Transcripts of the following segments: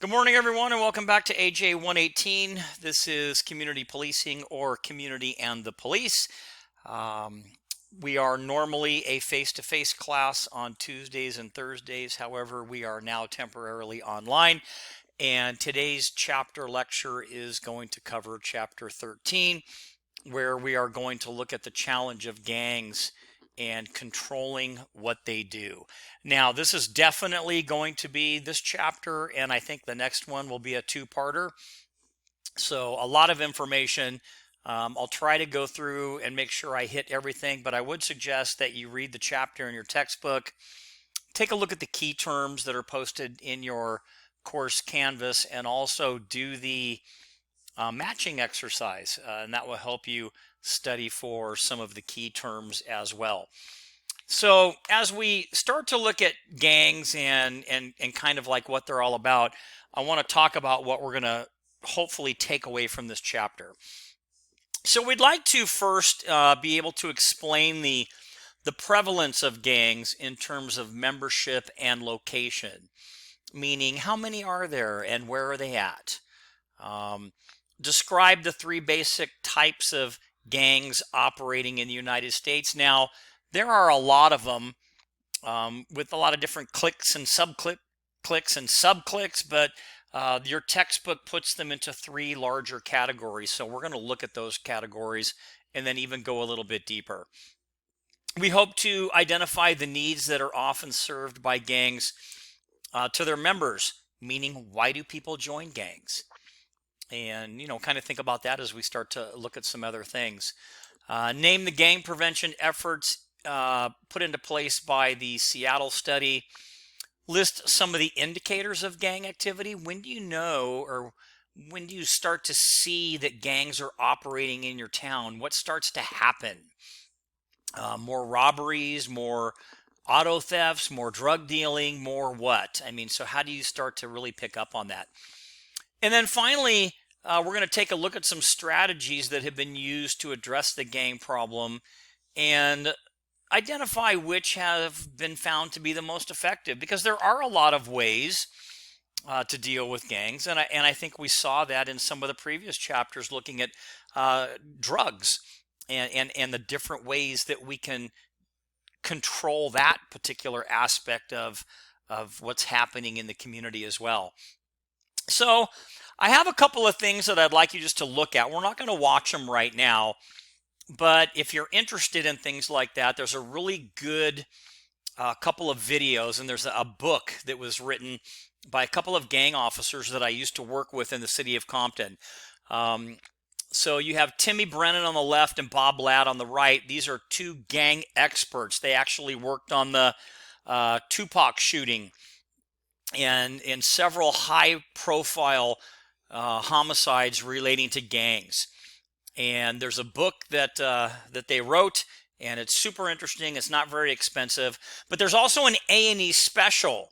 Good morning, everyone, and welcome back to AJ 118. This is Community Policing or Community and the Police. Um, we are normally a face-to-face class on Tuesdays and Thursdays. However, we are now temporarily online. And today's chapter lecture is going to cover chapter 13, where we are going to look at the challenge of gangs and controlling what they do. Now, this is definitely going to be this chapter, and I think the next one will be a two-parter. So a lot of information. I'll try to go through and make sure I hit everything, but I would suggest that you read the chapter in your textbook. Take a look at the key terms that are posted in your course canvas, and also do the matching exercise, and that will help you study for some of the key terms as well. So as we start to look at gangs and kind of like what they're all about, I want to talk about what we're going to hopefully take away from this chapter. So we'd like to first be able to explain the prevalence of gangs in terms of membership and location, meaning how many are there and where are they at? Describe the three basic types of gangs operating in the United States. Now, there are a lot of them with a lot of different cliques and sub-cliques, but your textbook puts them into three larger categories. So we're going to look at those categories and then even go a little bit deeper. We hope to identify the needs that are often served by gangs to their members, meaning why do people join gangs? And, kind of think about that as we start to look at some other things. Name the gang prevention efforts put into place by the Seattle study. List some of the indicators of gang activity. When do you know, or when do you start to see that gangs are operating in your town? What starts to happen? More robberies, more auto thefts, more drug dealing, more what? So how do you start to really pick up on that? And then finally, we're going to take a look at some strategies that have been used to address the gang problem and identify which have been found to be the most effective, because there are a lot of ways to deal with gangs, and I think we saw that in some of the previous chapters looking at drugs and the different ways that we can control that particular aspect of what's happening in the community as well. So I have a couple of things that I'd like you just to look at. We're not going to watch them right now, but if you're interested in things like that, there's a really good couple of videos, and there's a book that was written by a couple of gang officers that I used to work with in the city of Compton. So you have Timmy Brennan on the left and Bob Ladd on the right. These are two gang experts. They actually worked on the Tupac shooting and in several high-profile homicides relating to gangs. And there's a book that they wrote, and it's super interesting. It's not very expensive, but there's also an A&E special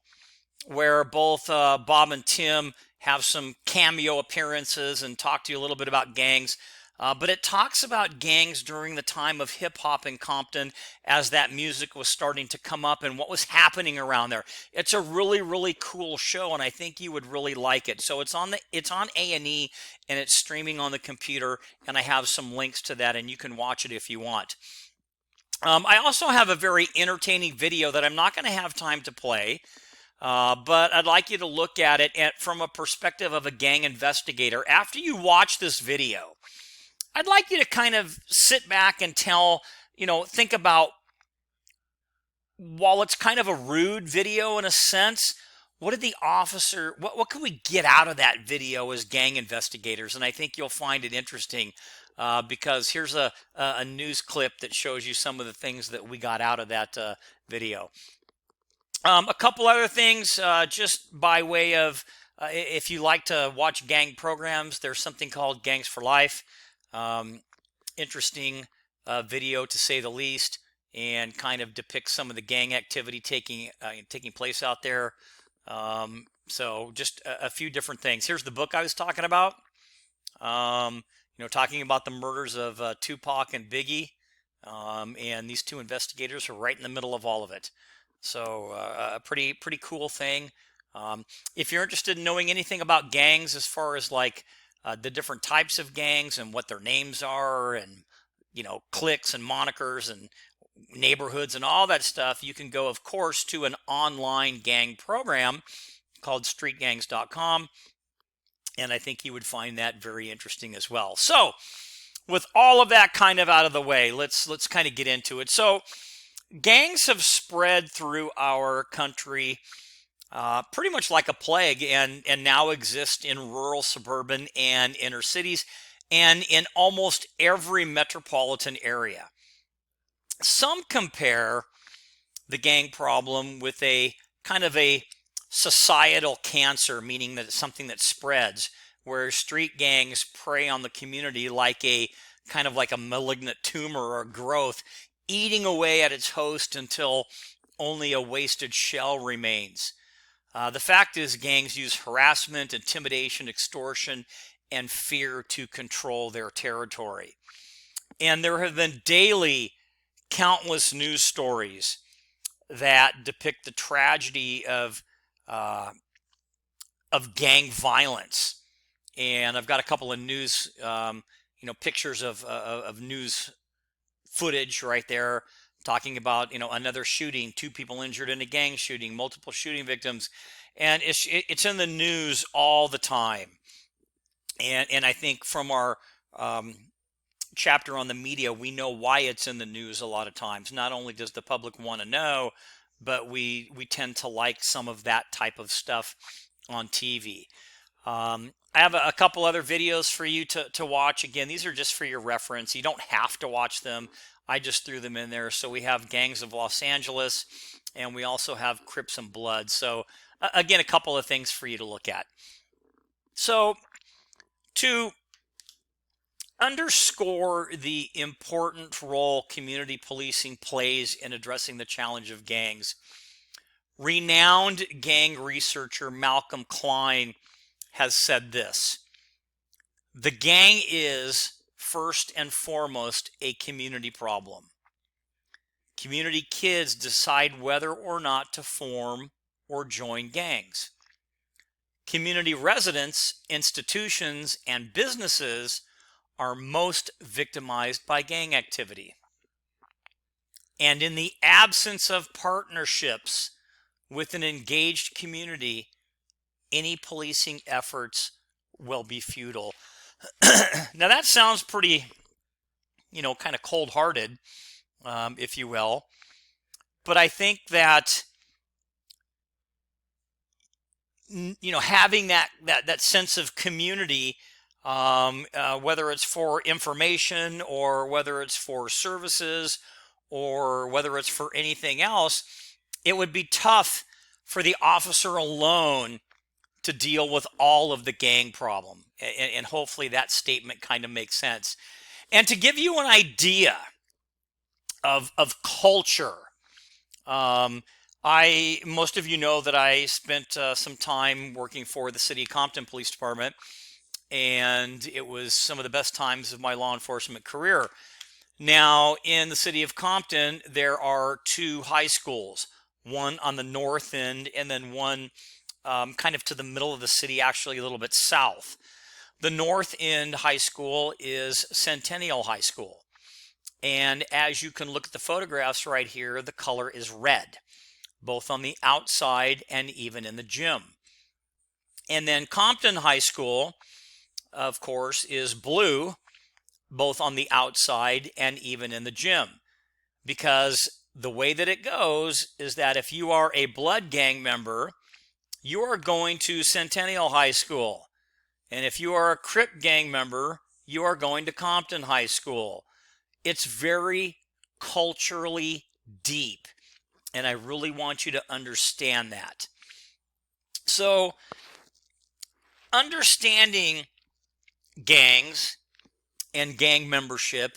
where both Bob and Tim have some cameo appearances and talk to you a little bit about gangs. But it talks about gangs during the time of hip-hop in Compton as that music was starting to come up and what was happening around there. It's a really, really cool show, and I think you would really like it. So it's on A&E, and it's streaming on the computer, and I have some links to that, and you can watch it if you want. I also have a very entertaining video that I'm not going to have time to play, but I'd like you to look at it from a perspective of a gang investigator. After you watch this video, I'd like you to kind of sit back and think about, while it's kind of a rude video in a sense, what can we get out of that video as gang investigators? And I think you'll find it interesting because here's a news clip that shows you some of the things that we got out of that video. A couple other things, just by way of, if you like to watch gang programs, there's something called Gangs for Life. Interesting video to say the least, and kind of depicts some of the gang activity taking place out there. So just a few different things. Here's the book I was talking about. Talking about the murders of Tupac and Biggie, and these two investigators are right in the middle of all of it. So a pretty cool thing. If you're interested in knowing anything about gangs, as far as like the different types of gangs and what their names are, and cliques and monikers and neighborhoods and all that stuff, you can go, of course, to an online gang program called streetgangs.com, and I think you would find that very interesting as well. So, with all of that kind of out of the way, let's kind of get into it. So, gangs have spread through our country pretty much like a plague, and now exist in rural, suburban, and inner cities, and in almost every metropolitan area. Some compare the gang problem with a kind of a societal cancer, meaning that it's something that spreads, where street gangs prey on the community like a kind of like a malignant tumor or growth, eating away at its host until only a wasted shell remains. The fact is, gangs use harassment, intimidation, extortion, and fear to control their territory. And there have been daily countless news stories that depict the tragedy of gang violence. And I've got a couple of news, pictures of news footage right there, talking about another shooting, 2 people injured in a gang shooting, multiple shooting victims, and it's in the news all the time. And I think from our chapter on the media, we know why it's in the news a lot of times. Not only does the public want to know, but we tend to like some of that type of stuff on TV. I have a couple other videos for you to watch. Again, these are just for your reference. You don't have to watch them. I just threw them in there. So we have Gangs of Los Angeles, and we also have Crips and Blood. So again, a couple of things for you to look at. So to underscore the important role community policing plays in addressing the challenge of gangs, renowned gang researcher Malcolm Klein has said this: the gang is, first and foremost, a community problem. Community kids decide whether or not to form or join gangs. Community residents, institutions, and businesses are most victimized by gang activity. And in the absence of partnerships with an engaged community, any policing efforts will be futile. Now that sounds pretty, kind of cold-hearted, if you will. But I think that, having that sense of community, whether it's for information or whether it's for services or whether it's for anything else, it would be tough for the officer alone to deal with all of the gang problem. And hopefully that statement kind of makes sense. And to give you an idea of culture, most of you know that I spent some time working for the City of Compton Police Department, and it was some of the best times of my law enforcement career. Now, in the City of Compton, there are 2 high schools, one on the north end and then one kind of to the middle of the city, actually a little bit south. The North End High School is Centennial High School. And as you can look at the photographs right here, the color is red, both on the outside and even in the gym. And then Compton High School, of course, is blue, both on the outside and even in the gym. Because the way that it goes is that if you are a blood gang member, you are going to Centennial High School. And if you are a Crip gang member, you are going to Compton High School. It's very culturally deep, and I really want you to understand that. So, understanding gangs and gang membership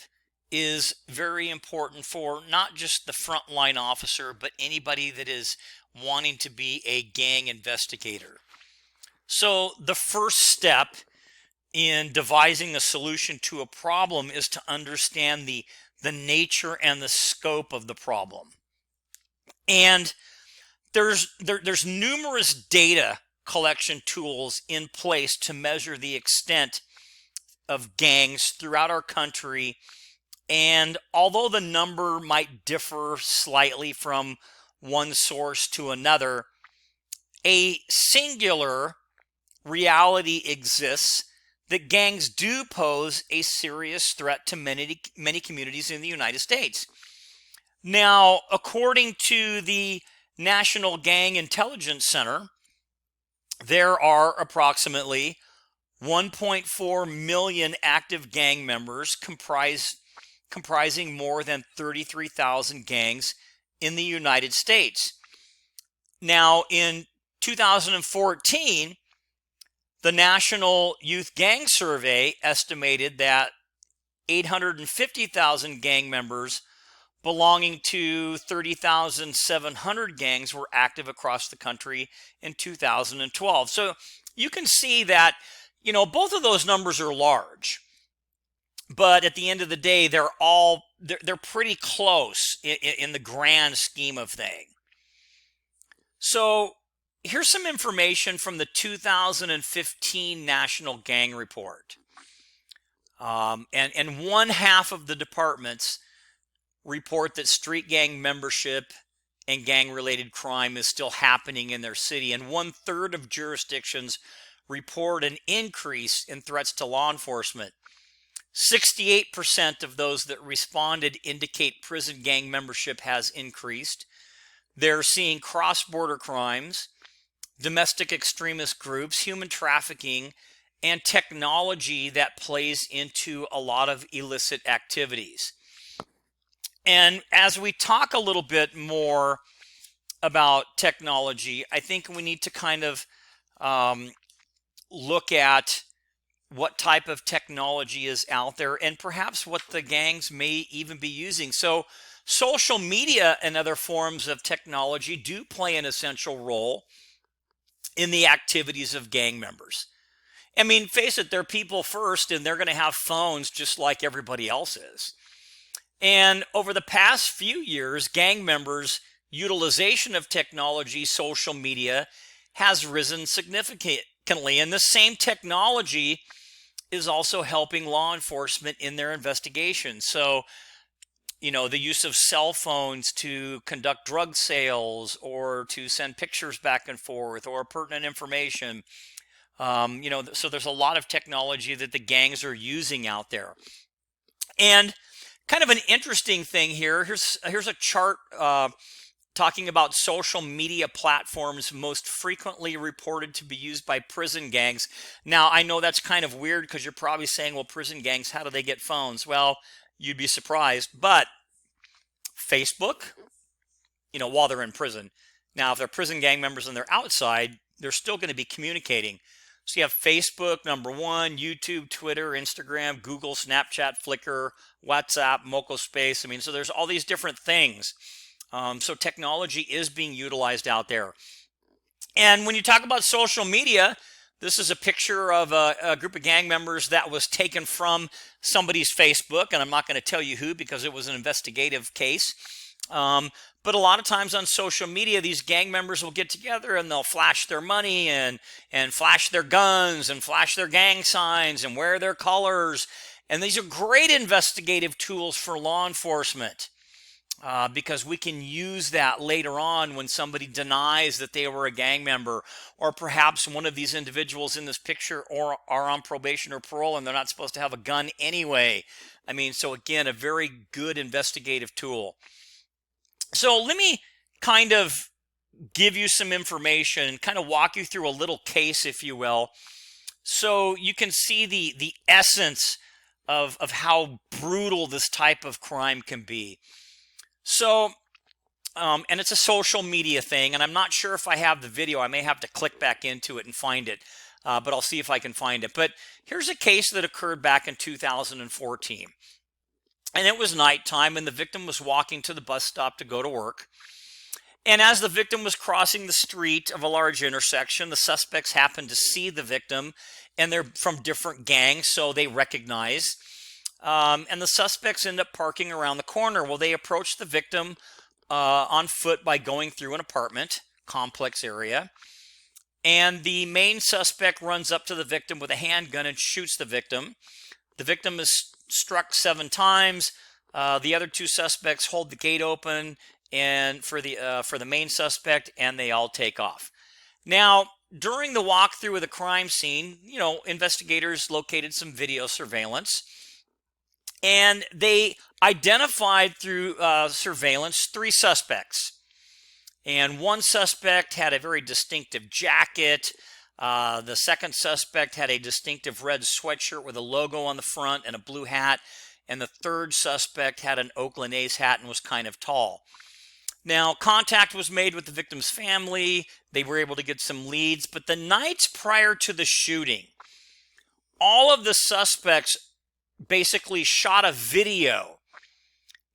is very important for not just the frontline officer, but anybody that is wanting to be a gang investigator. So the first step in devising a solution to a problem is to understand the nature and the scope of the problem. And there's numerous data collection tools in place to measure the extent of gangs throughout our country. And although the number might differ slightly from one source to another, a singular reality exists that gangs do pose a serious threat to many communities in the United States. Now, according to the National Gang Intelligence Center, there are approximately 1.4 million active gang members comprising more than 33,000 gangs in the United States. Now, in 2014, the National Youth Gang Survey estimated that 850,000 gang members belonging to 30,700 gangs were active across the country in 2012. So you can see that, both of those numbers are large, but at the end of the day, they're pretty close in the grand scheme of things. So here's some information from the 2015 National Gang Report. And one half of the departments report that street gang membership and gang-related crime is still happening in their city, and 1/3 of jurisdictions report an increase in threats to law enforcement. 68% of those that responded indicate prison gang membership has increased. They're seeing cross-border crimes, domestic extremist groups, human trafficking, and technology that plays into a lot of illicit activities. And as we talk a little bit more about technology, I think we need to kind of look at what type of technology is out there and perhaps what the gangs may even be using. So social media and other forms of technology do play an essential role in the activities of gang members. I mean, face it, they're people first, and they're going to have phones just like everybody else is. And over the past few years, gang members' utilization of technology, social media, has risen significantly. And the same technology is also helping law enforcement in their investigations. So, the use of cell phones to conduct drug sales or to send pictures back and forth or pertinent information. So there's a lot of technology that the gangs are using out there. And kind of an interesting thing here. Here's a chart talking about social media platforms most frequently reported to be used by prison gangs. Now, I know that's kind of weird because you're probably saying, well, prison gangs, how do they get phones? Well, you'd be surprised, but Facebook, while they're in prison. Now, if they're prison gang members and they're outside, they're still going to be communicating. So you have Facebook, number one, YouTube, Twitter, Instagram, Google, Snapchat, Flickr, WhatsApp, Mocospace. I mean, so there's all these different things. So technology is being utilized out there. And when you talk about social media, this is a picture of a group of gang members that was taken from somebody's Facebook. And I'm not going to tell you who because it was an investigative case. But a lot of times on social media, these gang members will get together and they'll flash their money and flash their guns and flash their gang signs and wear their colors. And these are great investigative tools for law enforcement because we can use that later on when somebody denies that they were a gang member, or perhaps one of these individuals in this picture are on probation or parole and they're not supposed to have a gun anyway. I mean, so again, a very good investigative tool. So let me kind of give you some information, kind of walk you through a little case, if you will, so you can see the essence of how brutal this type of crime can be. So, and it's a social media thing, and I'm not sure if I have the video. I may have to click back into it and find it, but I'll see if I can find it. But here's a case that occurred back in 2014. And it was nighttime, and the victim was walking to the bus stop to go to work. And as the victim was crossing the street of a large intersection, the suspects happened to see the victim, and they're from different gangs, so they recognize. And the suspects end up parking around the corner. Well, they approached the victim on foot by going through an apartment complex area. And the main suspect runs up to the victim with a handgun and shoots the victim. The victim is struck 7 times. The other 2 suspects hold the gate open and for the main suspect, and they all take off. Now, during the walkthrough of the crime scene, investigators located some video surveillance, and they identified through surveillance 3 suspects. And one suspect had a very distinctive jacket. The second suspect had a distinctive red sweatshirt with a logo on the front and a blue hat. And the third suspect had an Oakland A's hat and was kind of tall. Now, contact was made with the victim's family. They were able to get some leads. But the nights prior to the shooting, all of the suspects basically shot a video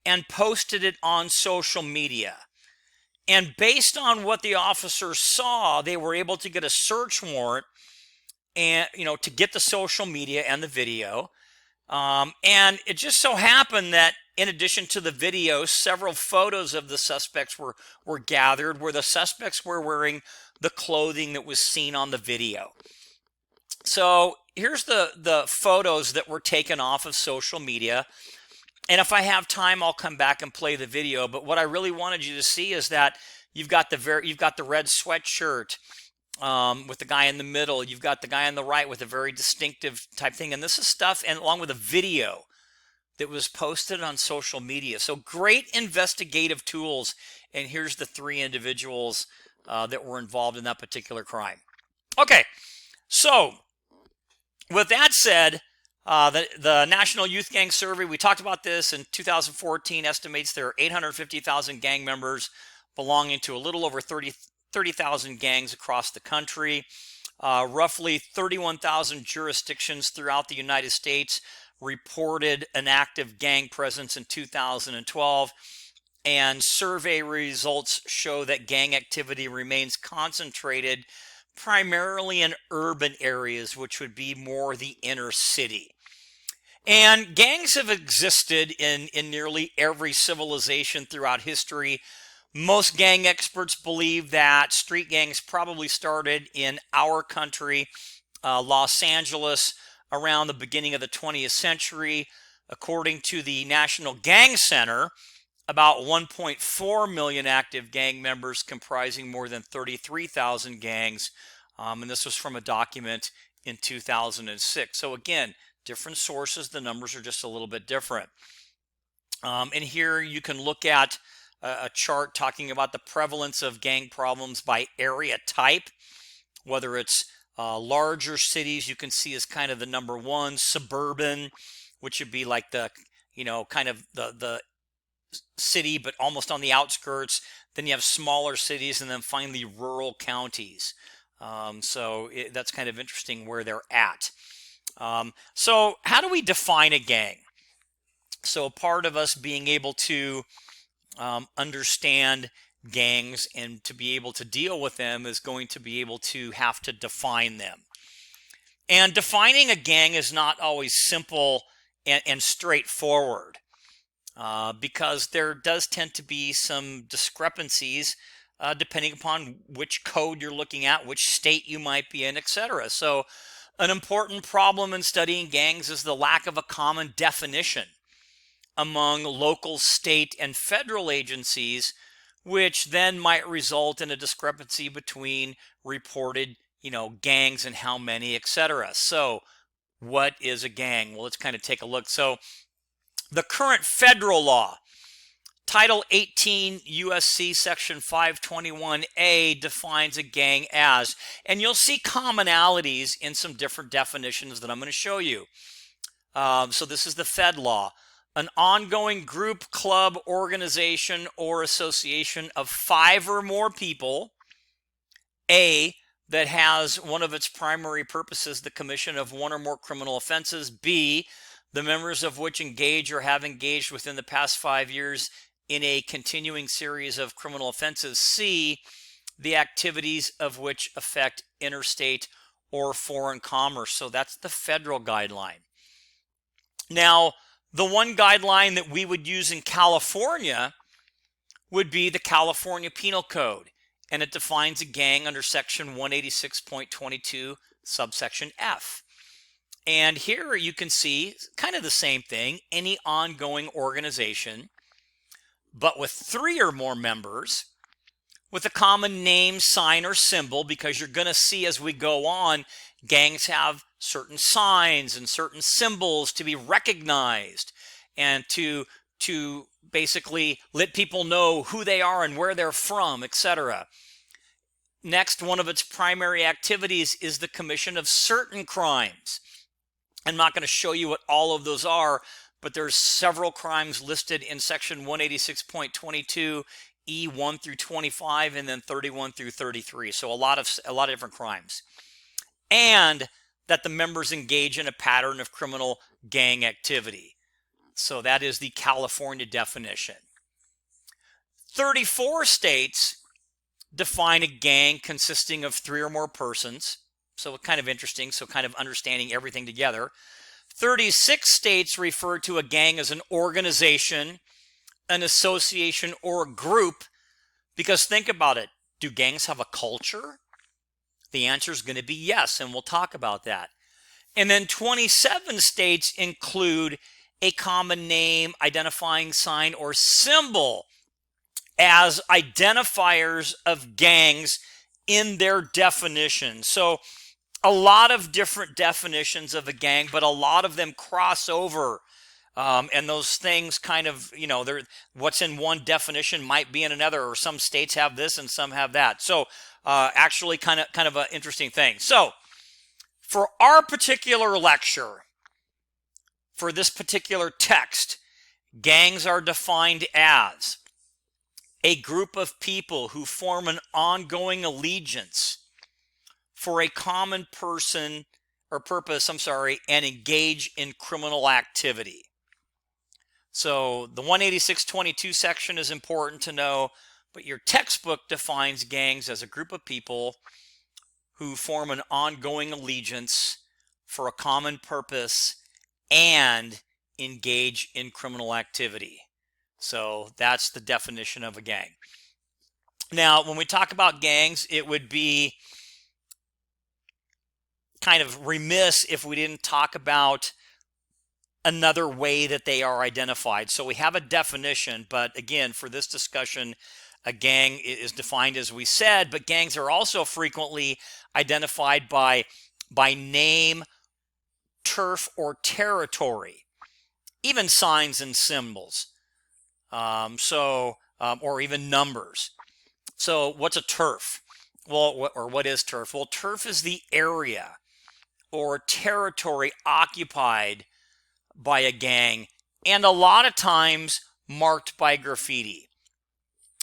and posted it on social media. And based on what the officers saw, they were able to get a search warrant and, to get the social media and the video. And it just so happened that in addition to the video, several photos of the suspects were gathered where the suspects were wearing the clothing that was seen on the video. So here's the photos that were taken off of social media. And if I have time, I'll come back and play the video. But what I really wanted you to see is that you've got the red sweatshirt with the guy in the middle. You've got the guy on the right with a very distinctive type thing. And this is stuff, and along with a video that was posted on social media. So great investigative tools. And here's the 3 individuals that were involved in that particular crime. Okay, so with that said, the National Youth Gang Survey, we talked about this in 2014, estimates there are 850,000 gang members belonging to a little over 30,000 gangs across the country. Roughly 31,000 jurisdictions throughout the United States reported an active gang presence in 2012. And survey results show that gang activity remains concentrated primarily in urban areas, which would be more the inner city. And gangs have existed in nearly every civilization throughout history. Most gang experts believe that street gangs probably started in our country, Los Angeles, around the beginning of the 20th century. According to the National Gang Center, about 1.4 million active gang members comprising more than 33,000 gangs. And this was from a document in 2006. So again, different sources, the numbers are just a little bit different. And here you can look at a chart talking about the prevalence of gang problems by area type, whether it's larger cities, you can see as kind of the number 1, suburban, which would be like the, kind of the city, but almost on the outskirts. Then you have smaller cities, and then finally rural counties. That's kind of interesting where they're at. So how do we define a gang? So part of us being able to understand gangs and to be able to deal with them is going to be able to have to define them. And defining a gang is not always simple and straightforward because there does tend to be some discrepancies depending upon which code you're looking at, which state you might be in, etc. So an important problem in studying gangs is the lack of a common definition among local, state, and federal agencies, which then might result in a discrepancy between reported, gangs and how many, etc. So what is a gang? Well, let's kind of take a look. So the current federal law, Title 18 USC Section 521A defines a gang as, and you'll see commonalities in some different definitions that I'm going to show you. So this is the Fed law. An ongoing group, club, organization, or association of 5 or more people, A, that has one of its primary purposes the commission of 1 or more criminal offenses, B, the members of which engage or have engaged within the past 5 years in a continuing series of criminal offenses, C, the activities of which affect interstate or foreign commerce. So that's the federal guideline. Now, the one guideline that we would use in California would be the California Penal Code. and it defines a gang under section 186.22 subsection F. And here you can see kind of the same thing, any ongoing organization, but with 3 or more members, with a common name, sign, or symbol, because you're going to see as we go on, gangs have certain signs and certain symbols to be recognized and to basically let people know who they are and where they're from, etc. Next, one of its primary activities is the commission of certain crimes. I'm not going to show you what all of those are, but there's several crimes listed in section 186.22 E1 through 25 and then 31 through 33. So a lot of different crimes. And that the members engage in a pattern of criminal gang activity. So that is the California definition. 34 states define a gang consisting of 3 or more persons. So kind of interesting, so kind of understanding everything together. 36 states refer to a gang as an organization, an association, or a group, because think about it. Do gangs have a culture? The answer is going to be yes, and we'll talk about that. And then 27 states include a common name, identifying sign, or symbol as identifiers of gangs in their definition. So a lot of different definitions of a gang, but a lot of them cross over. And those things kind of, what's in one definition might be in another, or some states have this and some have that. So actually kind of an interesting thing. So for our particular lecture, for this particular text, gangs are defined as a group of people who form an ongoing allegiance for a common person or purpose, and engage in criminal activity. So the 186.22 section is important to know, but your textbook defines gangs as a group of people who form an ongoing allegiance for a common purpose and engage in criminal activity. So that's the definition of a gang. Now, when we talk about gangs, it would be kind of remiss if we didn't talk about another way that they are identified. So we have a definition, but again, for this discussion, a gang is defined as we said, but gangs are also frequently identified by name, turf, or territory, even signs and symbols, or even numbers. So what's a turf? Well, what is turf? Well, turf is the area or territory occupied by a gang, and a lot of times marked by graffiti.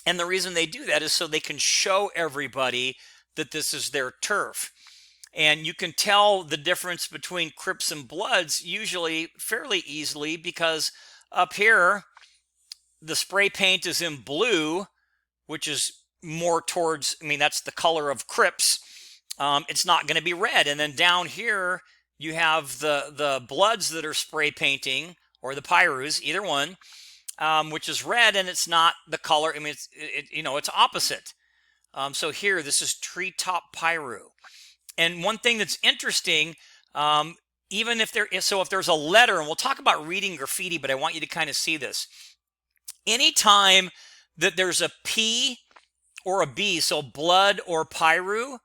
And the reason they do that is so they can show everybody that this is their turf. And you can tell the difference between Crips and Bloods usually fairly easily, because up here the spray paint is in blue, which is more towards, that's the color of Crips. It's not going to be red. And then down here you have the Bloods that are spray painting, or the Pyrus, either one, which is red, and it's not the color. It's opposite. So here, this is Treetop Pyru. And one thing that's interesting, even if if there's a letter, and we'll talk about reading graffiti, but I want you to kind of see this. Anytime that there's a P or a B, so Blood or Pyru,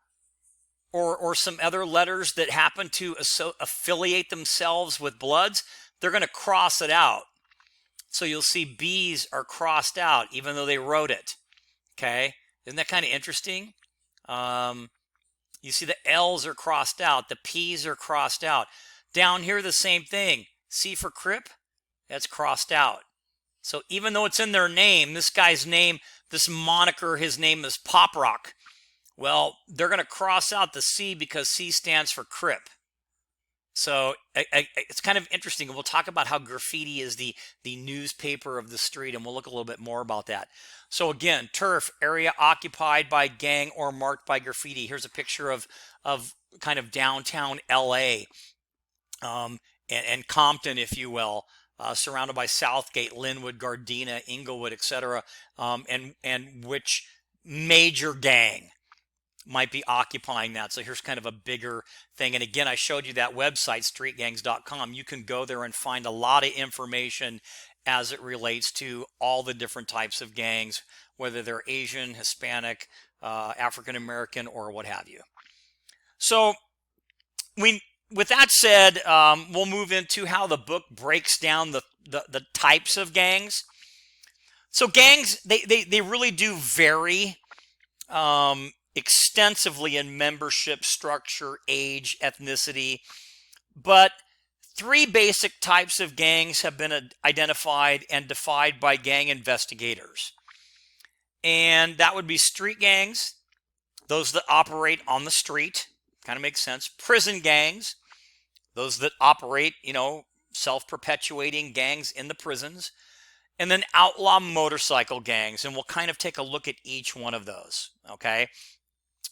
or some other letters that happen to affiliate themselves with Bloods, they're going to cross it out. So you'll see B's are crossed out, even though they wrote it. Okay? Isn't that kind of interesting? You see the L's are crossed out. The P's are crossed out. Down here, the same thing. C for Crip, that's crossed out. So even though it's in their name, this guy's name, this moniker, his name is Pop Rock. Well, they're going to cross out the C because C stands for Crip. So it's kind of interesting. We'll talk about how graffiti is the newspaper of the street, and we'll look a little bit more about that. So again, turf, area occupied by gang or marked by graffiti. Here's a picture of kind of downtown LA, and Compton, if you will, surrounded by Southgate, Linwood, Gardena, Inglewood, etc., and which major gang might be occupying that. So here's kind of a bigger thing. And again, I showed you that website, streetgangs.com. You can go there and find a lot of information as it relates to all the different types of gangs, whether they're Asian, Hispanic, African American, or what have you. So with that said, we'll move into how the book breaks down the types of gangs. So gangs, they really do vary extensively in membership structure, age, ethnicity, but three basic types of gangs have been identified and defined by gang investigators. And that would be street gangs, those that operate on the street, kind of makes sense. Prison gangs, those that operate, self-perpetuating gangs in the prisons. And then outlaw motorcycle gangs, and we'll kind of take a look at each one of those, okay?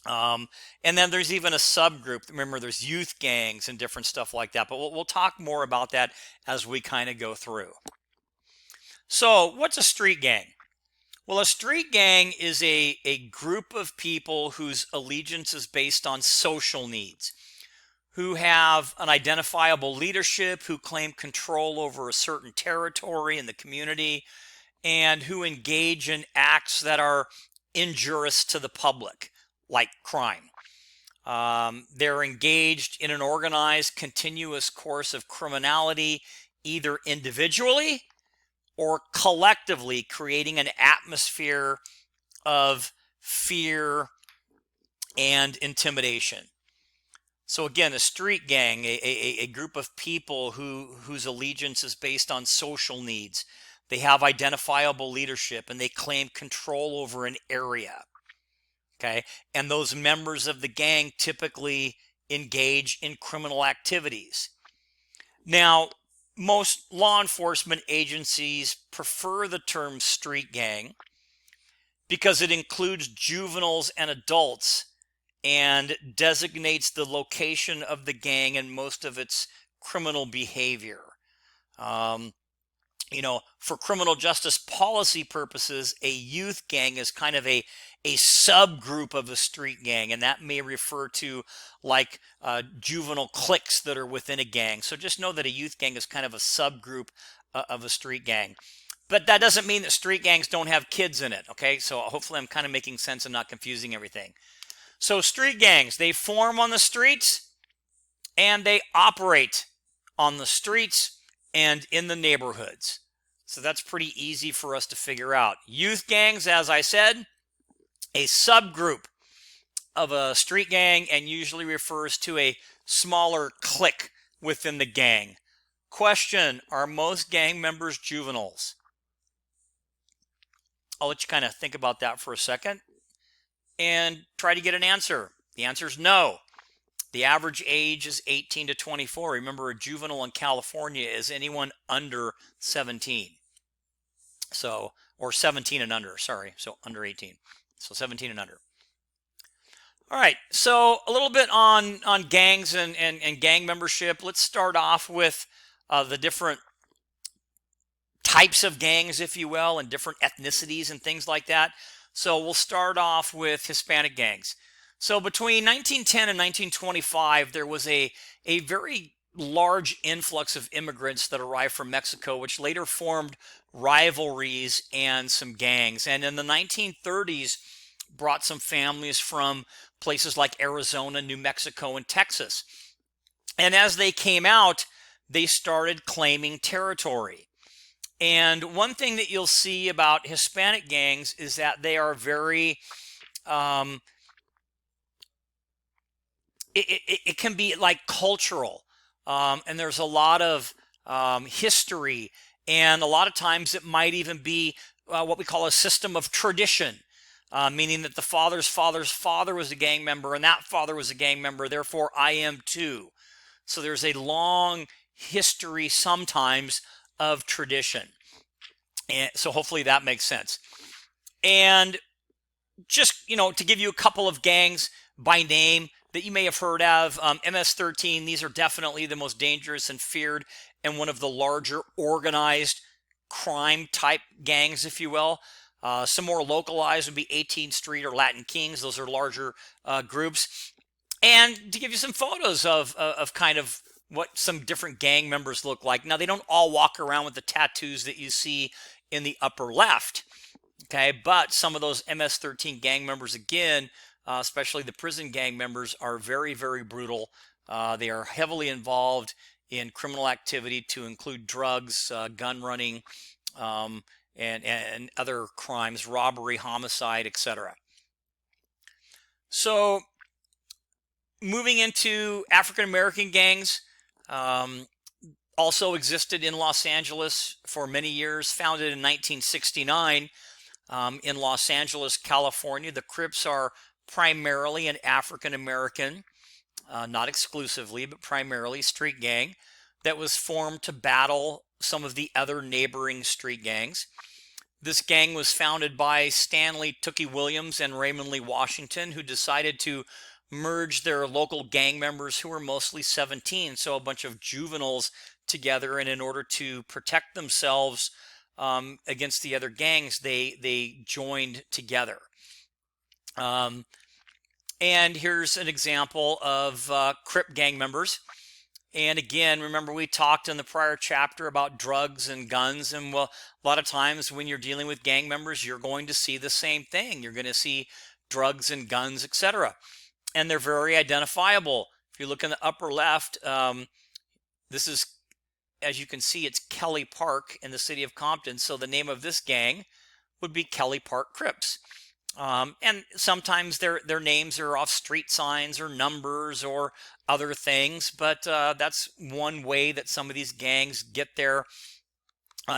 And then there's even a subgroup. Remember, there's youth gangs and different stuff like that, but we'll talk more about that as we kind of go through. So what's a street gang? Well, a street gang is a group of people whose allegiance is based on social needs, who have an identifiable leadership, who claim control over a certain territory in the community, and who engage in acts that are injurious to the public, like crime. They're engaged in an organized, continuous course of criminality, either individually or collectively, creating an atmosphere of fear and intimidation. So again, a street gang, a group of people whose allegiance is based on social needs. They have identifiable leadership and they claim control over an area. Okay, and those members of the gang typically engage in criminal activities. Now, most law enforcement agencies prefer the term street gang because it includes juveniles and adults and designates the location of the gang and most of its criminal behavior. For criminal justice policy purposes, a youth gang is kind of a subgroup of a street gang, and that may refer to like juvenile cliques that are within a gang. So just know that a youth gang is kind of a subgroup of a street gang. But that doesn't mean that street gangs don't have kids in it, okay? So hopefully I'm kind of making sense and not confusing everything. So street gangs, they form on the streets and they operate on the streets and in the neighborhoods. So that's pretty easy for us to figure out. Youth gangs, as I said, a subgroup of a street gang and usually refers to a smaller clique within the gang. Question, are most gang members juveniles? I'll let you kind of think about that for a second and try to get an answer. The answer is no. The average age is 18 to 24. Remember, a juvenile in California is anyone under 17. So, or 17 and under, sorry. So under 18. So 17 and under. All right, so a little bit on gangs and gang membership. Let's start off with the different types of gangs, if you will, and different ethnicities and things like that. So we'll start off with Hispanic gangs. So between 1910 and 1925, there was a very large influx of immigrants that arrived from Mexico, which later formed rivalries and some gangs. And in the 1930s, brought some families from places like Arizona, New Mexico, and Texas. And as they came out, they started claiming territory. And one thing that you'll see about Hispanic gangs is that they are very, it can be like cultural. And there's a lot of history. And a lot of times it might even be what we call a system of tradition, meaning that the father's father's father was a gang member and that father was a gang member, therefore I am too. So there's a long history sometimes of tradition. And so hopefully that makes sense. And just, to give you a couple of gangs by name that you may have heard of, MS-13, these are definitely the most dangerous and feared and one of the larger organized crime type gangs, if you will. Some more localized would be 18th Street or Latin Kings. Those are larger groups. And to give you some photos of kind of what some different gang members look like. Now, they don't all walk around with the tattoos that you see in the upper left. Okay, but some of those MS-13 gang members, again, especially the prison gang members, are very, very brutal. They are heavily involved in criminal activity to include drugs, gun running, and other crimes, robbery, homicide, etc. So moving into African American gangs, also existed in Los Angeles for many years, founded in 1969 in Los Angeles, California. The Crips are primarily an African American, not exclusively, but primarily street gang that was formed to battle some of the other neighboring street gangs. This gang was founded by Stanley Tookie Williams and Raymond Lee Washington, who decided to merge their local gang members who were mostly 17, so a bunch of juveniles together, and in order to protect themselves against the other gangs, they joined together. And here's an example of Crip gang members. And again, remember we talked in the prior chapter about drugs and guns, and well, a lot of times when you're dealing with gang members, you're going to see the same thing. You're going to see drugs and guns, etc. And they're very identifiable. If you look in the upper left, this is, as you can see, it's Kelly Park in the city of Compton. So the name of this gang would be Kelly Park Crips. And sometimes their names are off street signs or numbers or other things, but that's one way that some of these gangs get their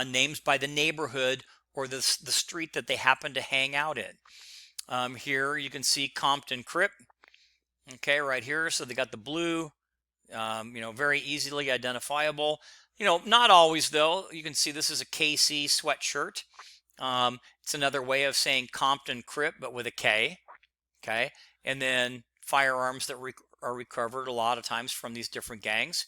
names, by the neighborhood or the street that they happen to hang out in. Here you can see Compton Crip, okay, right here. So they got the blue, very easily identifiable. Not always though. You can see this is a KC sweatshirt. It's another way of saying Compton Crip, but with a K. Okay, and then firearms that are recovered a lot of times from these different gangs.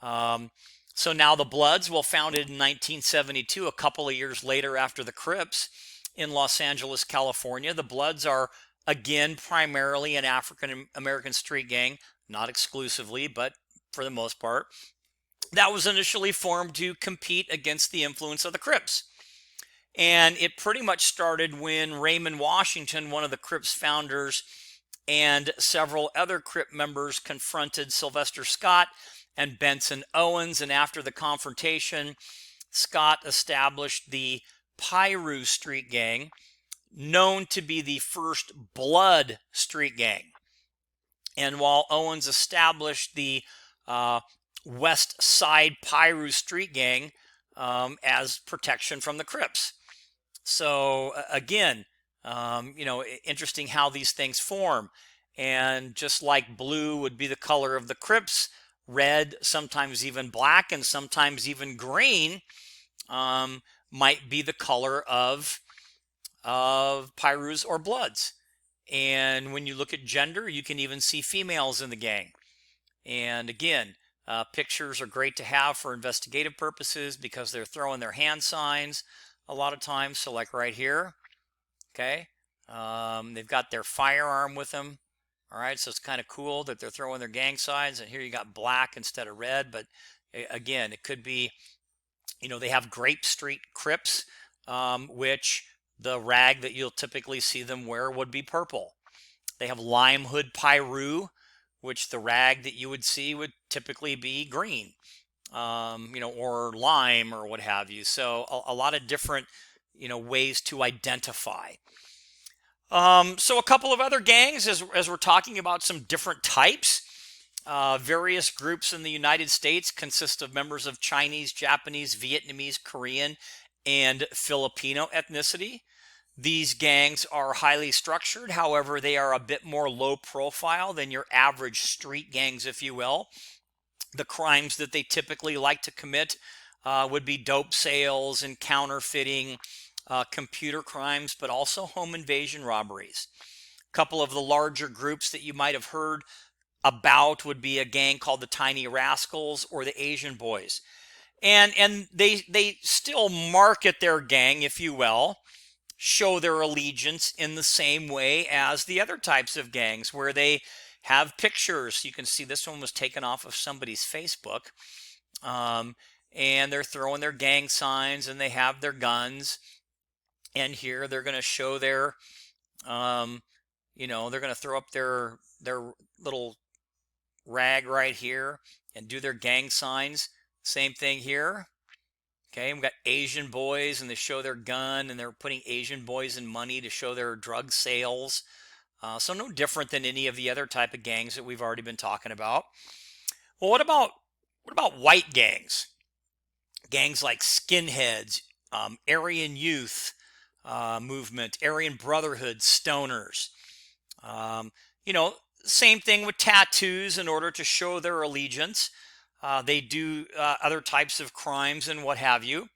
So now the Bloods, well, founded in 1972, a couple of years later after the Crips in Los Angeles, California. The Bloods are, again, primarily an African American street gang, not exclusively, but for the most part. That was initially formed to compete against the influence of the Crips. And it pretty much started when Raymond Washington, one of the Crips founders, and several other Crip members confronted Sylvester Scott and Benson Owens. And after the confrontation, Scott established the Piru Street Gang, known to be the first Blood Street Gang. And while Owens established the West Side Piru Street Gang as protection from the Crips. So again, interesting how these things form. And just like blue would be the color of the Crips, red, sometimes even black, and sometimes even green might be the color of Pirus or Bloods. And when you look at gender, you can even see females in the gang. And again, pictures are great to have for investigative purposes because they're throwing their hand signs a lot of times. So like right here, okay, they've got their firearm with them. All right, so it's kind of cool that they're throwing their gang signs, and here you got black instead of red. But again, it could be, they have Grape Street Crips, which the rag that you'll typically see them wear would be purple. They have Lime Hood Piru, which the rag that you would see would typically be green, or lime or what have you. So a lot of different, ways to identify. So a couple of other gangs, as we're talking about some different types. Various groups in the United States consist of members of Chinese, Japanese, Vietnamese, Korean, and Filipino ethnicity. These gangs are highly structured. However, they are a bit more low profile than your average street gangs, if you will. The crimes that they typically like to commit would be dope sales and counterfeiting, computer crimes, but also home invasion robberies. A couple of the larger groups that you might have heard about would be a gang called the Tiny Rascals or the Asian Boys. And they still market their gang, if you will, show their allegiance in the same way as the other types of gangs, where they have pictures. You can see this one was taken off of somebody's Facebook. And they're throwing their gang signs and they have their guns. And here they're going to show their, they're going to throw up their little rag right here and do their gang signs. Same thing here. Okay, we've got Asian boys and they show their gun and they're putting Asian boys in money to show their drug sales. So no different than any of the other type of gangs that we've already been talking about. Well, what about white gangs? Gangs like skinheads, Aryan Youth movement, Aryan Brotherhood, stoners. Same thing with tattoos in order to show their allegiance. They do other types of crimes and what have you,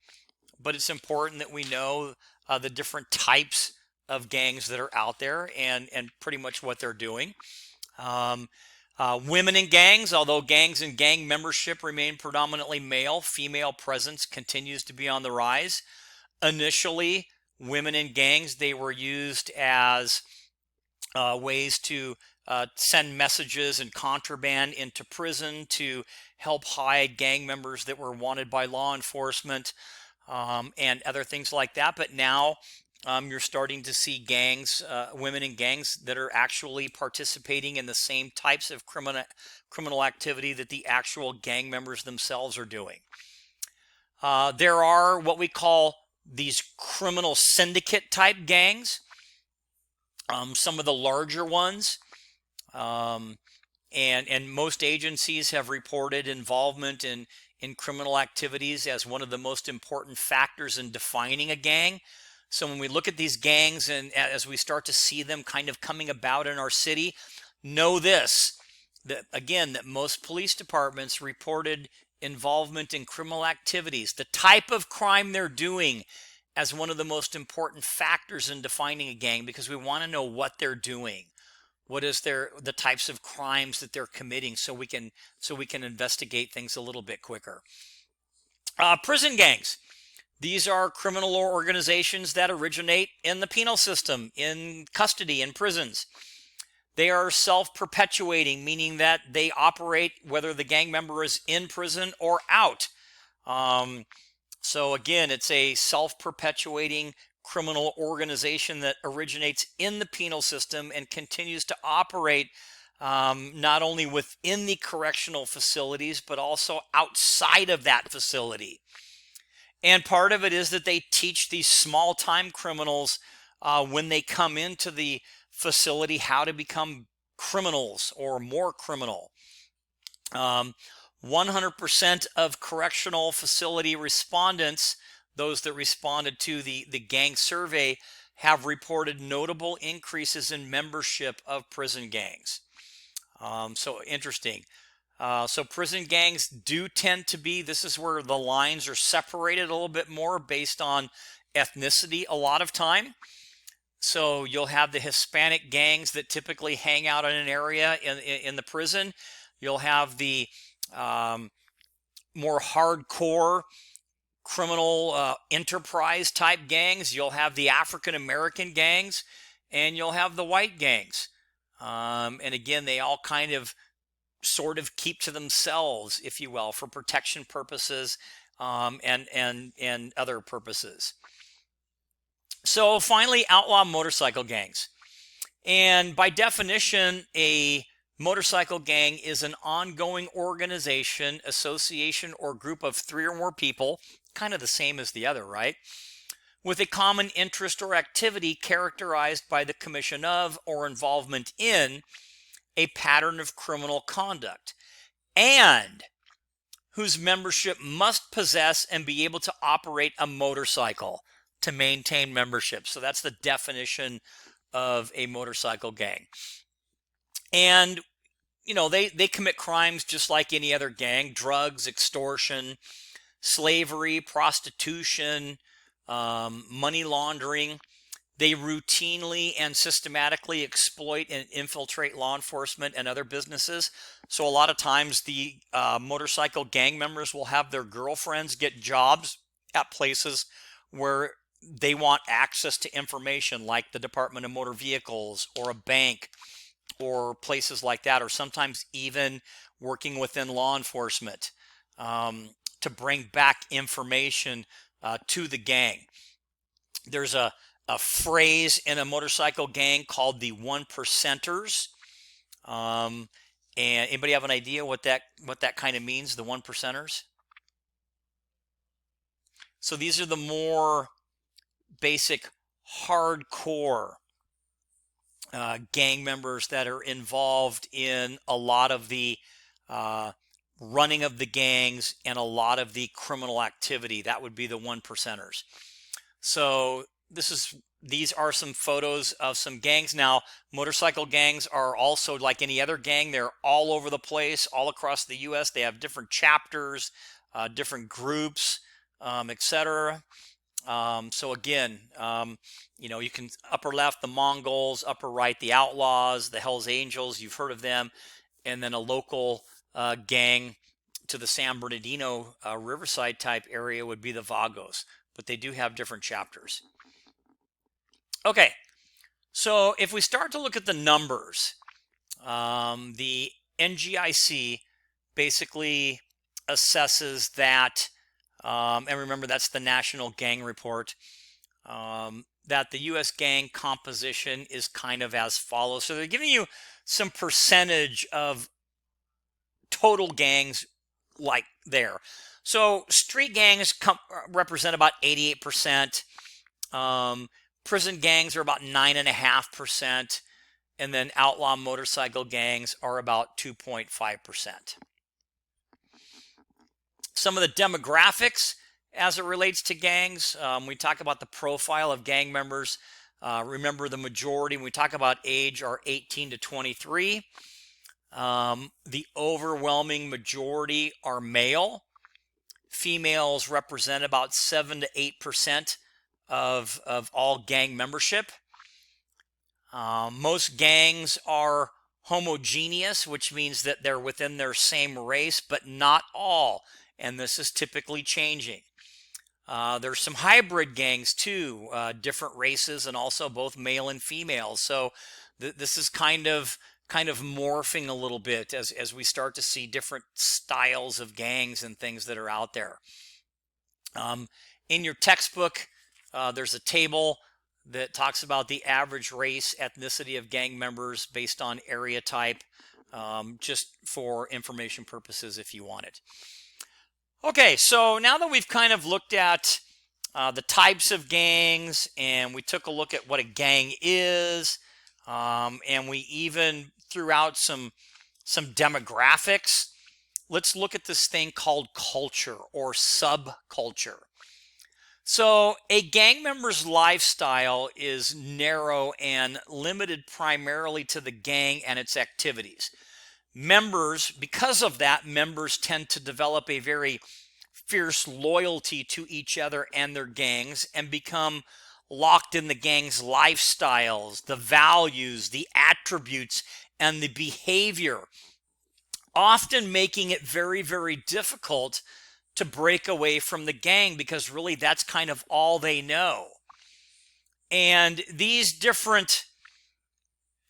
but it's important that we know the different types of gangs that are out there and pretty much what they're doing. Women in gangs, although gangs and gang membership remain predominantly male, female presence continues to be on the rise. Initially, women in gangs, they were used as ways to send messages and contraband into prison to help hide gang members that were wanted by law enforcement and other things like that. But now you're starting to see gangs, women in gangs that are actually participating in the same types of criminal activity that the actual gang members themselves are doing. There are what we call these criminal syndicate type gangs. Some of the larger ones, and most agencies have reported involvement in criminal activities as one of the most important factors in defining a gang. So when we look at these gangs and as we start to see them kind of coming about in our city, know this, that most police departments reported involvement in criminal activities, the type of crime they're doing, as one of the most important factors in defining a gang, because we want to know what they're doing. What is the types of crimes that they're committing, so we can investigate things a little bit quicker. Prison gangs. These are criminal organizations that originate in the penal system, in custody, in prisons. They are self-perpetuating, meaning that they operate whether the gang member is in prison or out. So again, it's a self-perpetuating criminal organization that originates in the penal system and continues to operate not only within the correctional facilities, but also outside of that facility. And part of it is that they teach these small-time criminals when they come into the facility how to become criminals or more criminal. 100% of correctional facility respondents, those that responded to the gang survey, have reported notable increases in membership of prison gangs. So interesting. So prison gangs do tend to be, this is where the lines are separated a little bit more based on ethnicity a lot of time. So you'll have the Hispanic gangs that typically hang out in an area in the prison. You'll have the more hardcore criminal enterprise type gangs. You'll have the African American gangs, and you'll have the white gangs. And again, they all kind of sort of keep to themselves, if you will, for protection purposes and other purposes. So finally, outlaw motorcycle gangs. And by definition, a motorcycle gang is an ongoing organization, association, or group of 3 or more people, kind of the same as the other, right? With a common interest or activity characterized by the commission of or involvement in a pattern of criminal conduct, and whose membership must possess and be able to operate a motorcycle to maintain membership. So that's the definition of a motorcycle gang. And, they commit crimes just like any other gang: drugs, extortion, slavery, prostitution, money laundering. They routinely and systematically exploit and infiltrate law enforcement and other businesses. So a lot of times the motorcycle gang members will have their girlfriends get jobs at places where they want access to information like the Department of Motor Vehicles or a bank or places like that, or sometimes even working within law enforcement to bring back information to the gang. There's a phrase in a motorcycle gang called the one percenters. And anybody have an idea what that kind of means, the one percenters? So these are the more basic hardcore gang members that are involved in a lot of the running of the gangs and a lot of the criminal activity. That would be the one percenters. So these are some photos of some gangs. Now, motorcycle gangs are also like any other gang. They're all over the place, all across the U.S. They have different chapters, different groups, etc. So again, you can upper left, the Mongols, upper right, the Outlaws, the Hells Angels, you've heard of them, and then a local gang to the San Bernardino Riverside type area would be the Vagos, but they do have different chapters. Okay, so if we start to look at the numbers, the NGIC basically assesses that, and remember that's the National Gang Report, that the U.S. gang composition is kind of as follows. So they're giving you some percentage of total gangs like there. So street gangs represent about 88%. Prison gangs are about 9.5%. And then outlaw motorcycle gangs are about 2.5%. Some of the demographics as it relates to gangs, we talk about the profile of gang members. Remember, the majority, when we talk about age, are 18 to 23. The overwhelming majority are male. Females represent about 7 to 8% of all gang membership. Most gangs are homogeneous, which means that they're within their same race, but not all. And this is typically changing. There's some hybrid gangs too, different races and also both male and female. So this is kind of morphing a little bit as we start to see different styles of gangs and things that are out there. In your textbook, there's a table that talks about the average race, ethnicity of gang members based on area type, just for information purposes if you want it. Okay, so now that we've kind of looked at the types of gangs and we took a look at what a gang is, and we even threw out some demographics, let's look at this thing called culture or subculture. So a gang member's lifestyle is narrow and limited primarily to the gang and its activities. Members, because of that, members tend to develop a very fierce loyalty to each other and their gangs and become locked in the gang's lifestyles, the values, the attributes, and the behavior, often making it very, very difficult to break away from the gang because really that's kind of all they know. And these different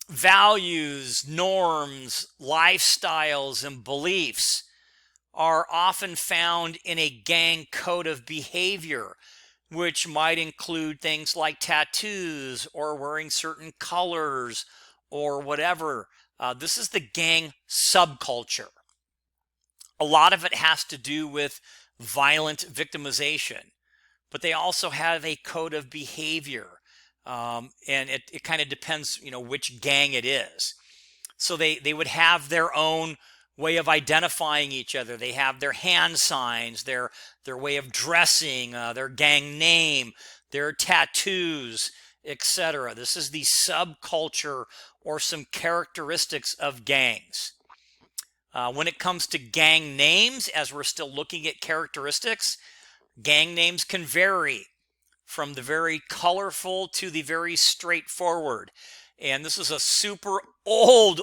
values, norms, lifestyles, and beliefs are often found in a gang code of behavior, which might include things like tattoos or wearing certain colors or whatever. This is the gang subculture. A lot of it has to do with violent victimization, but they also have a code of behavior. And it kind of depends, which gang it is. So they would have their own way of identifying each other. They have their hand signs, their way of dressing, their gang name, their tattoos, etc. This is the subculture or some characteristics of gangs. When it comes to gang names, as we're still looking at characteristics, gang names can vary from the very colorful to the very straightforward. And this is a super old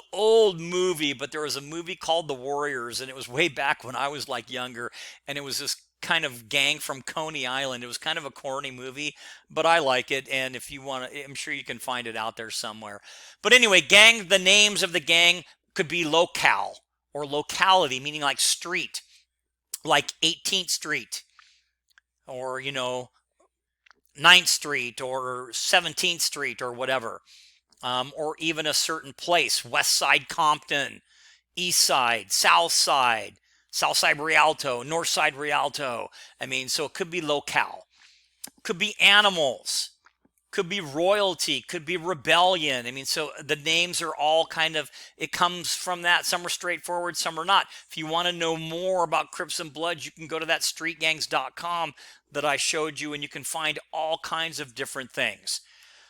movie, but there was a movie called The Warriors, and it was way back when I was like younger, and it was this kind of gang from Coney Island. It was kind of a corny movie, but I like it. And if you want to, I'm sure you can find it out there somewhere. But anyway, gang, the names of the gang could be locale or locality, meaning like street, like 18th Street or, 9th Street or 17th Street or whatever. Or even a certain place, West Side Compton, East Side, South Side, South Side Rialto, North Side Rialto. I mean, so it could be locale. Could be animals. Could be royalty. Could be rebellion. I mean, so the names are all kind of, it comes from that. Some are straightforward, some are not. If you want to know more about Crips and Bloods, you can go to that streetgangs.com that I showed you, and you can find all kinds of different things.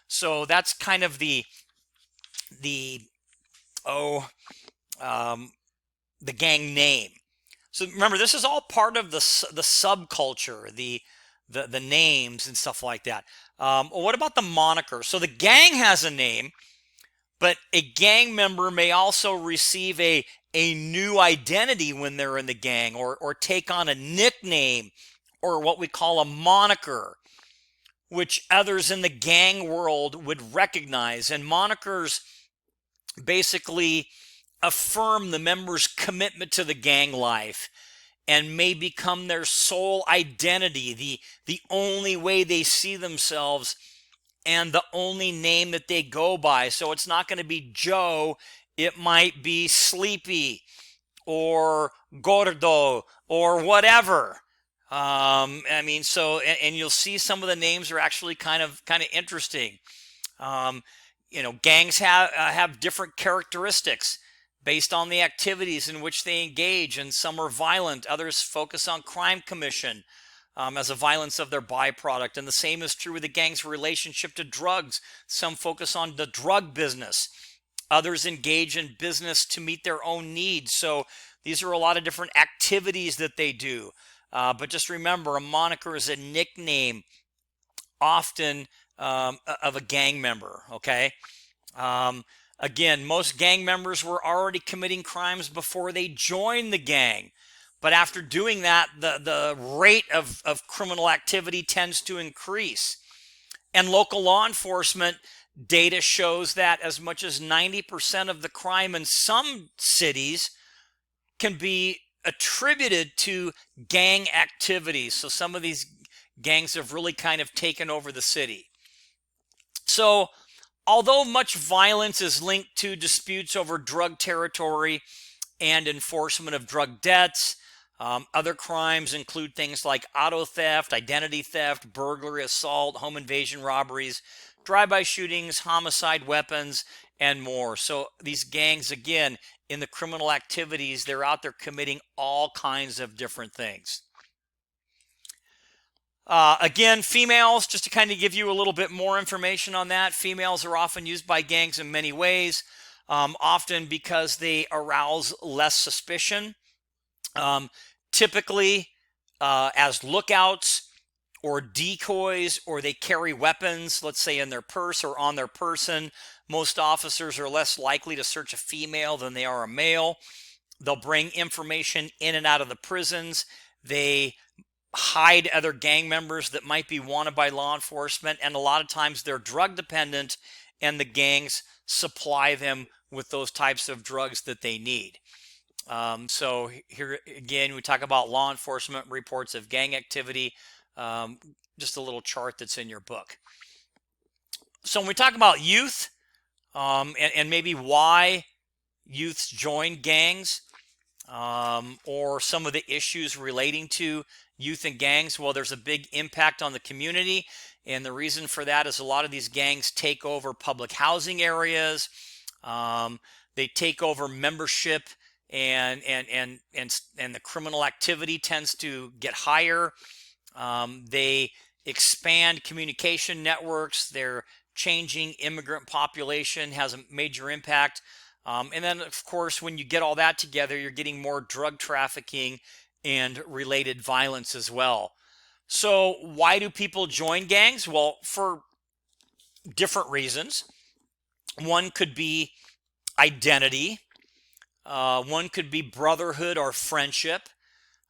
So that's kind of the gang name. So remember, this is all part of the subculture, the names and stuff like that. What about the moniker? So the gang has a name, but a gang member may also receive a new identity when they're in the gang, or take on a nickname, or what we call a moniker, which others in the gang world would recognize. And monikers basically affirm the member's commitment to the gang life and may become their sole identity, the only way they see themselves and the only name that they go by. So it's not going to be Joe, it might be Sleepy or Gordo or whatever. I mean, so, and you'll see some of the names are actually kind of interesting. Gangs have different characteristics based on the activities in which they engage, and some are violent. Others focus on crime commission as a violence of their byproduct. And the same is true with the gang's relationship to drugs. Some focus on the drug business. Others engage in business to meet their own needs. So these are a lot of different activities that they do. But just remember, a moniker is a nickname, often of a gang member, okay? Again, most gang members were already committing crimes before they joined the gang. But after doing that, the rate of criminal activity tends to increase. And local law enforcement data shows that as much as 90% of the crime in some cities can be attributed to gang activities. So some of these gangs have really kind of taken over the city. So although much violence is linked to disputes over drug territory and enforcement of drug debts, other crimes include things like auto theft, identity theft, burglary, assault, home invasion robberies, drive-by shootings, homicide, weapons, and more. So these gangs, again, in the criminal activities, they're out there committing all kinds of different things. Again, females, just to kind of give you a little bit more information on that, females are often used by gangs in many ways, often because they arouse less suspicion, typically as lookouts or decoys, or they carry weapons, let's say in their purse or on their person. Most officers are less likely to search a female than they are a male. They'll bring information in and out of the prisons. They hide other gang members that might be wanted by law enforcement, and a lot of times they're drug dependent, and the gangs supply them with those types of drugs that they need. So here again, we talk about law enforcement reports of gang activity, just a little chart that's in your book. So when we talk about youth, and maybe why youths join gangs, or some of the issues relating to youth and gangs, well, there's a big impact on the community. And the reason for that is a lot of these gangs take over public housing areas. They take over membership, and the criminal activity tends to get higher. They expand communication networks. Their changing immigrant population has a major impact. And then, of course, when you get all that together, you're getting more drug trafficking and related violence as well. So why do people join gangs? Well, for different reasons. One could be identity. One could be brotherhood or friendship.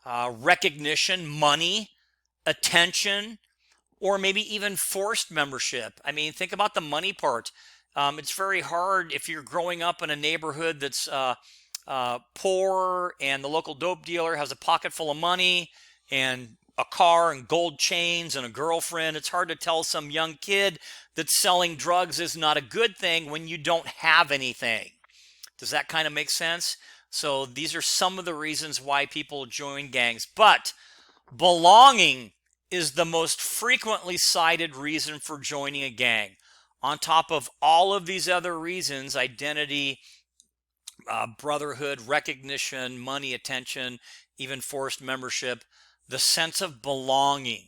recognition, money, attention, or maybe even forced membership. I mean, think about the money part. It's very hard if you're growing up in a neighborhood that's poor and the local dope dealer has a pocket full of money and a car and gold chains and a girlfriend. It's hard to tell some young kid that selling drugs is not a good thing when you don't have anything. Does that kind of make sense? So these are some of the reasons why people join gangs. But belonging is the most frequently cited reason for joining a gang. On top of all of these other reasons, identity, brotherhood, recognition, money, attention, even forced membership, the sense of belonging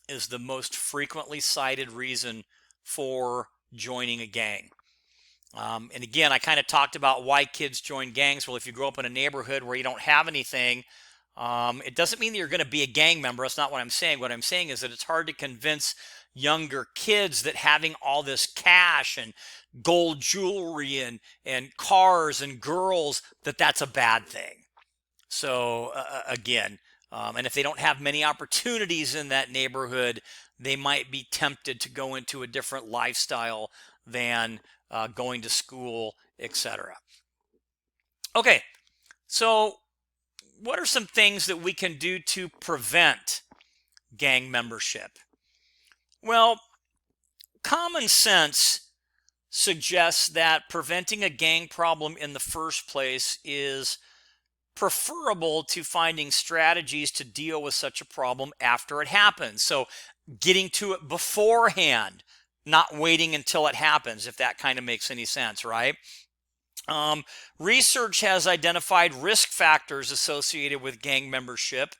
is the most frequently cited reason for joining a gang. And again, I kind of talked about why kids join gangs. Well, if you grow up in a neighborhood where you don't have anything, it doesn't mean that you're going to be a gang member. That's not what I'm saying. What I'm saying is that it's hard to convince younger kids that having all this cash and gold jewelry and cars and girls, that that's a bad thing. So again, and if they don't have many opportunities in that neighborhood, they might be tempted to go into a different lifestyle than going to school, etc. Okay, so what are some things that we can do to prevent gang membership? Well, common sense suggests that preventing a gang problem in the first place is preferable to finding strategies to deal with such a problem after it happens. So getting to it beforehand, not waiting until it happens, if that kind of makes any sense, right? Research has identified risk factors associated with gang membership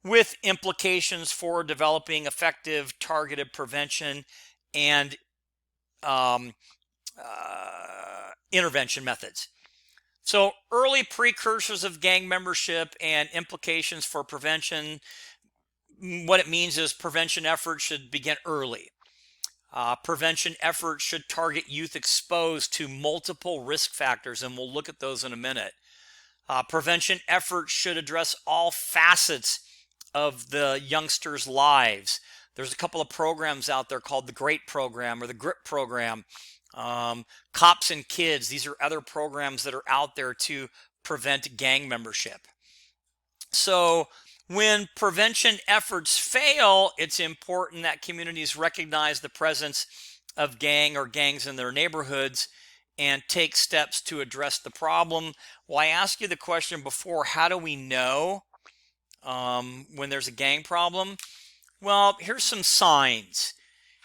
with implications for developing effective targeted prevention and intervention methods. So early precursors of gang membership and implications for prevention, what it means is prevention efforts should begin early. Prevention efforts should target youth exposed to multiple risk factors, and we'll look at those in a minute. Prevention efforts should address all facets of the youngsters' lives. There's a couple of programs out there called the GREAT program or the GRIP program. Cops and Kids, these are other programs that are out there to prevent gang membership. So when prevention efforts fail, it's important that communities recognize the presence of gang or gangs in their neighborhoods and take steps to address the problem. Well, I asked you the question before, how do we know when there's a gang problem? Well, here's some signs.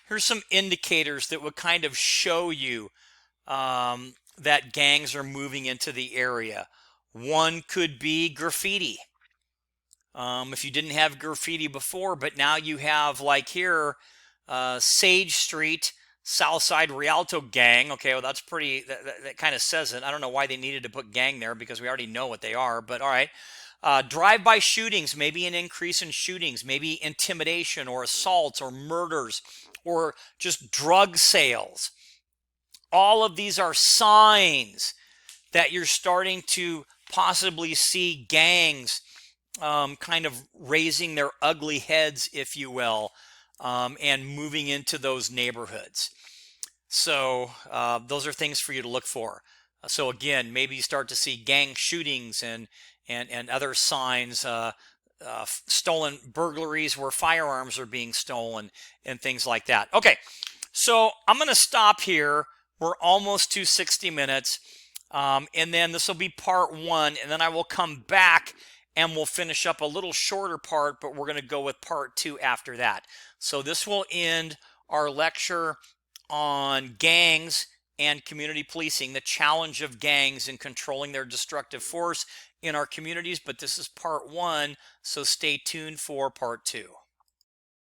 Here's some indicators that would kind of show you that gangs are moving into the area. One could be graffiti. If you didn't have graffiti before, but now you have, like here, Sage Street, Southside Rialto Gang. Okay, well, that's pretty, that kind of says it. I don't know why they needed to put gang there because we already know what they are, but all right. Drive-by shootings, maybe an increase in shootings, maybe intimidation or assaults or murders or just drug sales. All of these are signs that you're starting to possibly see gangs kind of raising their ugly heads, if you will, and moving into those neighborhoods. So those are things for you to look for. So again, maybe you start to see gang shootings and other signs, stolen burglaries where firearms are being stolen and things like that. Okay, so I'm going to stop here. We're almost to 60 minutes. And then this will be part one. And then I will come back and we'll finish up a little shorter part, but we're going to go with part two after that. So this will end our lecture on gangs and community policing, the challenge of gangs in controlling their destructive force in our communities. But this is part one, so stay tuned for part two.